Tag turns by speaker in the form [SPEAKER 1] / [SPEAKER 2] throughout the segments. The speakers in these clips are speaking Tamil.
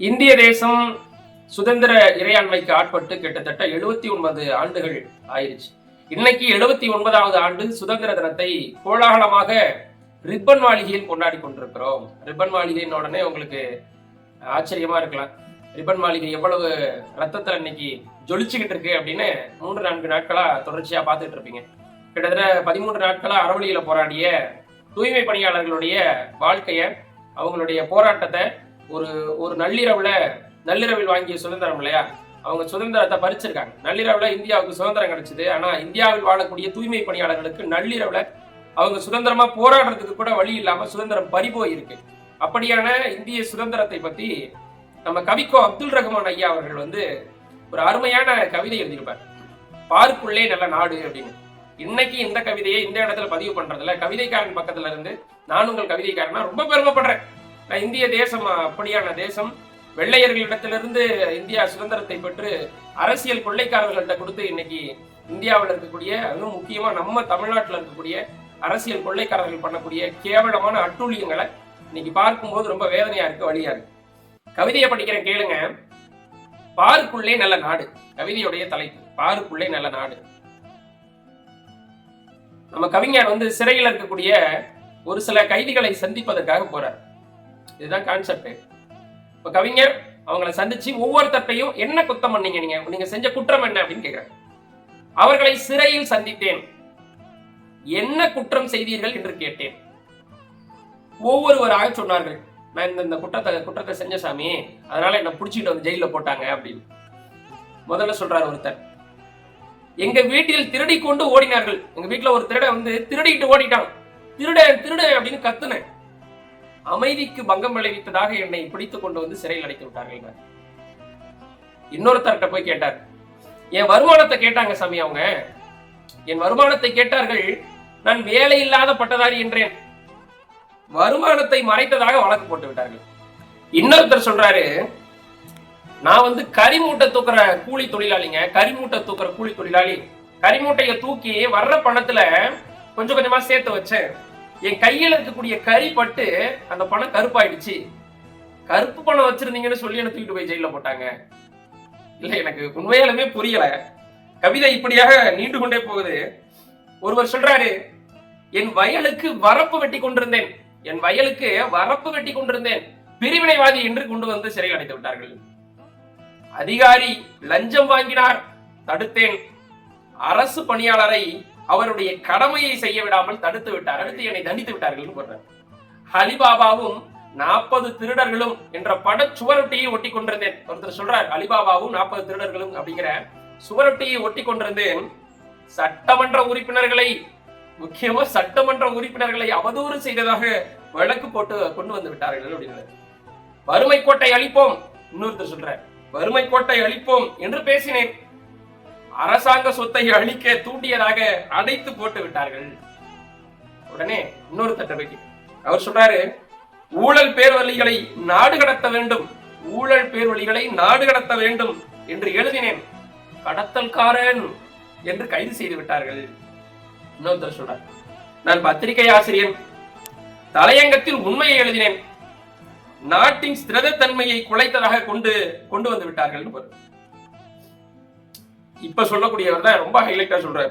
[SPEAKER 1] இந்திய தேசம் சுதந்திர இறையாண்மைக்கு ஆட்பட்டு கிட்டத்தட்ட 79 ஆண்டுகள் ஆயிருச்சு. இன்னைக்கு 79வது ஆண்டு சுதந்திர தினத்தை கோலாகலமாக ரிப்பன் மாளிகையில் கொண்டாடி கொண்டிருக்கிறோம். ரிப்பன் மாளிகையின் உடனே உங்களுக்கு ஆச்சரியமா இருக்கலாம். ரிப்பன் மாளிகை எவ்வளவு ரத்தத்துல இன்னைக்கு ஜொலிச்சுக்கிட்டு இருக்கு அப்படின்னு 3-4 நாட்களா தொடர்ச்சியா பார்த்துட்டு இருப்பீங்க. கிட்டத்தட்ட 13 நாட்களா அறவழியில போராடிய தூய்மை பணியாளர்களுடைய வாழ்க்கைய, அவங்களுடைய போராட்டத்தை ஒரு நள்ளிரவில் வாங்கிய சுதந்திரம் இல்லையா, அவங்க சுதந்திரத்தை பறிச்சிருக்காங்க. நள்ளிரவுல இந்தியாவுக்கு சுதந்திரம் கிடைச்சது. ஆனா இந்தியாவில் வாழக்கூடிய தூய்மை பணியாளர்களுக்கு நள்ளிரவுல அவங்க சுதந்திரமா போராடுறதுக்கு கூட வழி இல்லாம சுதந்திரம் பறிபோய் இருக்கு. அப்படியான இந்திய சுதந்திரத்தை பத்தி நம்ம கவிக்கோ அப்துல் ரஹ்மான் ஐயா அவர்கள் ஒரு அருமையான கவிதை எழுதியிருப்பார், பார்க்குள்ளே நல்ல நாடு அப்படின்னு. இன்னைக்கு இந்த கவிதையை இந்த இடத்துல பதிவு பண்றதுல கவிதைக்காரன் பக்கத்துல இருந்து நான் உங்கள் கவிதைக்காரனா ரொம்ப பெருமைப்படுறேன். நான் இந்திய தேசம் அப்படியான தேசம், வெள்ளையர்களிடத்திலிருந்து இந்தியா சுதந்திரத்தை பெற்று அரசியல் கொள்ளைக்காரர்கள்ட்ட கொடுத்து இன்னைக்கு இந்தியாவில் இருக்கக்கூடிய, அதுவும் முக்கியமா நம்ம தமிழ்நாட்டில் இருக்கக்கூடிய அரசியல் கொள்ளைக்காரர்கள் பண்ணக்கூடிய கேவலமான அட்டூழியங்களை இன்னைக்கு பார்க்கும்போது ரொம்ப வேதனையா இருக்கு, வழியா இருக்கு. கவிதையை படிக்கிறேன் கேளுங்க. பார்க்குள்ளே நல்ல நாடு, கவிதையுடைய தலைப்பு பார்க்குள்ளே நல்ல நாடு. நம்ம கவிஞர் சிறையில் இருக்கக்கூடிய ஒரு சில கைதிகளை சந்திப்பதற்காக போறார். இதுதான் கான்செப்ட். இப்ப கவிஞர் அவங்களை சந்திச்சு ஒவ்வொருத்தையும் என்ன குத்தம் பண்ணீங்க, நீங்க செஞ்ச குற்றம் என்ன அப்படின்னு கேட்கிறார். அவர்களை சிறையில் சந்தித்தேன், என்ன குற்றம் செய்தீர்கள் என்று கேட்டேன். ஒவ்வொருவராக சொன்னார்கள், நான் இந்த குற்றத்தை செஞ்ச சாமி, அதனால என்ன பிடிச்சிட்டு ஜெயில போட்டாங்க அப்படின்னு. முதல்ல சொல்றாரு ஒருத்தர், எங்க வீட்டில் திருடி கொண்டு ஓடினார்கள். எங்க வீட்டுல ஒரு திருடன் திருடிட்டு ஓடிட்டான். திருட அப்படின்னு கத்துனேன். அமைதிக்கு பங்கம் விளைவித்ததாக என்னை பிடித்துக் கொண்டு சிறையில் அடைத்து விட்டார்கள். இன்னொருத்தர்கிட்ட போய் கேட்டார், என் வருமானத்தை கேட்டாங்க சாமி. அவங்க என் வருமானத்தை கேட்டார்கள், நான் வேலை இல்லாத பட்டதாரி என்றேன். வருமானத்தை மறைத்ததாக வழக்கு போட்டு விட்டார்கள். இன்னொருத்தர் சொல்றாரு, நான் கரிமூட்டை தூக்குற கூலி தொழிலாளிங்க, கரிமூட்டை தூக்குற கூலி தொழிலாளி. கரிமூட்டைய தூக்கி வர்ற பணத்துல கொஞ்சம் கொஞ்சமா சேர்த்து வச்சேன். என் கையில இருக்கக்கூடிய கறி பட்டு அந்த பணம் கருப்பாயிடுச்சு. கருப்பு பணம் வச்சிருந்தீங்கன்னு சொல்லி என்ன தூக்கிட்டு போய் ஜெயில போட்டாங்க. இல்ல, எனக்கு உண்மையாலுமே புரியல. கவிதை இப்படியாக நீண்டு கொண்டே போகுது. ஒருவர் சொல்றாரு, என் வயலுக்கு வரப்பு வெட்டி கொண்டிருந்தேன், என் வயலுக்கு வரப்பு வெட்டி கொண்டிருந்தேன், பிரிவினைவாதி என்று கொண்டு சிறையில் அடைத்து விட்டார்கள். அதிகாரி லஞ்சம் வாங்கினார், தடுத்தேன். அரசு பணியாளரை அவருடைய கடமையை செய்ய விடாமல் தடுத்து விட்டார், அடுத்து என்னை தண்டித்து விட்டார்கள். அலிபாபாவும் 40 திருடர்களும் என்ற பட சுவரொட்டியை ஒட்டி கொண்டிருந்தேன். ஒருத்தர் சொல்றார், அலிபாபாவும் 40 திருடர்களும் அப்படிங்கிற சுவரொட்டியை ஒட்டி கொண்டிருந்தேன். சட்டமன்ற உறுப்பினர்களை, முக்கியமா சட்டமன்ற உறுப்பினர்களை அவதூறு செய்ததாக வழக்கு போட்டு கொண்டு வந்து விட்டார்கள் அப்படின்னு. வறுமை கோட்டை அழிப்போம், இன்னொருத்தர் சொல்ற, வறுமை கோட்டை அழிப்போம் என்று பேசினேன். அரசாங்க சொத்தை அழிக்க தூண்டியதாக அடைத்து போட்டு விட்டார்கள். உடனே இன்னொரு தட்டவைக்கு அவர் சொல்றாரு, ஊழல் பேர்வழிகளை நாடு கடத்த வேண்டும், ஊழல் பேர்வழிகளை நாடு கடத்த வேண்டும் என்று எழுதினேன், கடத்தல்காரன் என்று கைது செய்து விட்டார்கள். இன்னொருத்தர் சொல்றார், நான் பத்திரிகை ஆசிரியர், தலையங்கத்தில் உண்மையை எழுதினேன், நாட்டின் ஸ்திரதன்மையை குலைத்ததாக கொண்டு வந்து விட்டார்கள். இப்ப சொல்லக்கூடியவர் தான் ரொம்ப ஹைலைட்டா சொல்றாரு.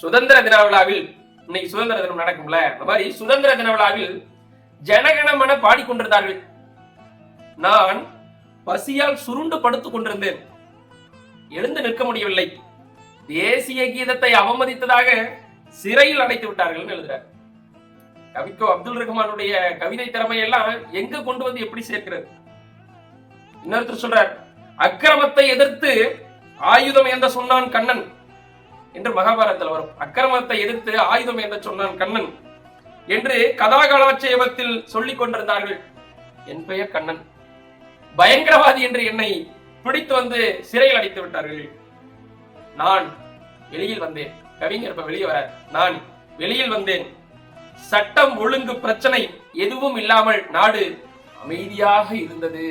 [SPEAKER 1] சுதந்திர தின விழாவில், இன்னைக்கு சுதந்திர தினம் நடக்கும்ல, அந்த மாதிரி சுதந்திர தின விழாவில் ஜனகணமன பாடிக்கொண்டிருந்தார்கள். நான் பசியால் சுருண்டு படுத்துக் கொண்டிருந்தேன், எழுந்து நிற்க முடியவில்லை. தேசிய கீதத்தை அவமதித்ததாக சிறையில் அடைத்து விட்டார்கள் எழுதுறார். கவிக்கோ அப்துல் ரஹ்மானுடைய கவிதை திறமையெல்லாம் எங்க கொண்டு எப்படி சேர்க்கிறது. இன்னொருத்தர் சொல்றார், அக்கிரமத்தை எதிர்த்து ஆயுதம் ஏந்த சொன்னான் கண்ணன் என்று மகாபாரதத்தில் வரும். அக்கிரமத்தை எதிர்த்து ஆயுதம் ஏந்த சொன்னான் கண்ணன் என்று கதாகலாட்சேபத்தில் சொல்லிக் கொண்டிருந்தார்கள். என் பெயர் கண்ணன், பயங்கரவாதி என்று என்னை பிடித்து சிறையில் அடைத்து விட்டார்கள். நான் வெளியில் வந்தேன். கவிஞர் இப்ப வெளியே வர, நான் வெளியில் வந்தேன். சட்டம் ஒழுங்கு பிரச்சனை எதுவும் இல்லாமல் நாடு அமைதியாக இருந்தது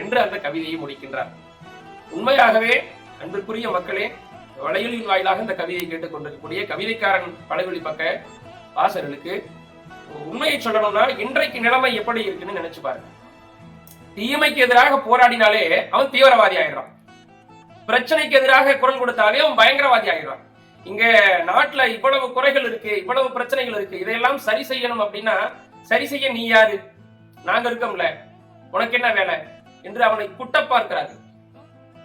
[SPEAKER 1] என்று அந்த கவிதையை முடிக்கின்றார். உண்மையாகவே அன்பிற்குரிய மக்களே, வலையொலியின் வாயிலாக இந்த கவிதையை கேட்டுக் கொண்டிருக்கக்கூடிய கவிதைக்காரன் பழவெளி பக்க வாசகர்களுக்கு உண்மையை சொல்லணும்னா இன்றைக்கு நிலைமை எப்படி இருக்குன்னு நினைச்சு பாருங்க. தீமைக்கு எதிராக போராடினாலே அவன் தீவிரவாதி ஆயிடுறான். பிரச்சனைக்கு எதிராக குரல் கொடுத்தாலே அவன் பயங்கரவாதி ஆயிடுறான். இங்க நாட்டுல இவ்வளவு குறைகள் இருக்கு, இவ்வளவு பிரச்சனைகள் இருக்கு, இதையெல்லாம் சரி செய்யணும் அப்படின்னா சரி செய்ய நீ யாரு? நாங்க இருக்கோம்ல, உனக்கு என்ன வேலை என்று அவனை குட்ட பார்க்கிறார்கள்.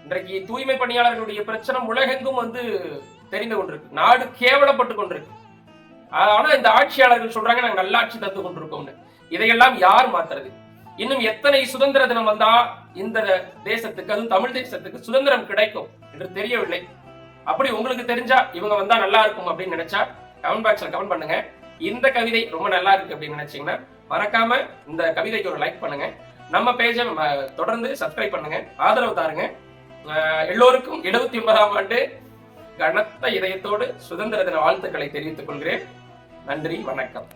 [SPEAKER 1] இன்றைக்கு தூய்மை பணியாளர்களுடைய பிரச்சனை உலகெங்கும் தெரிந்து கொண்டிருக்கு. நாடு கேவலப்பட்டு கொண்டிருக்கு. ஆனா இந்த ஆட்சியாளர்கள் சொல்றாங்க நாங்க நல்லாட்சி தத்து கொண்டிருக்கோம்னு. இதையெல்லாம் யார் மாத்துறது? இன்னும் எத்தனை சுதந்திர தினம் வந்தா இந்த தேசத்துக்கு, அதுவும் தமிழ் தேசத்துக்கு சுதந்திரம் கிடைக்கும் என்று தெரியவில்லை. அப்படி உங்களுக்கு தெரிஞ்சா இவங்க வந்தா நல்லா இருக்கும் அப்படின்னு நினைச்சா கமெண்ட் பாக்ஸ்ல கமெண்ட் பண்ணுங்க. இந்த கவிதை ரொம்ப நல்லா இருக்கு அப்படின்னு நினைச்சீங்கன்னா மறக்காம இந்த கவிதைக்கு ஒரு லைக் பண்ணுங்க. நம்ம பேஜை தொடர்ந்து சப்ஸ்கிரைப் பண்ணுங்க, ஆதரவு தாருங்க. எல்லோருக்கும் 79ஆம் ஆண்டு கனத்த இதயத்தோடு சுதந்திர தின வாழ்த்துக்களை தெரிவித்துக் கொள்கிறேன். நன்றி, வணக்கம்.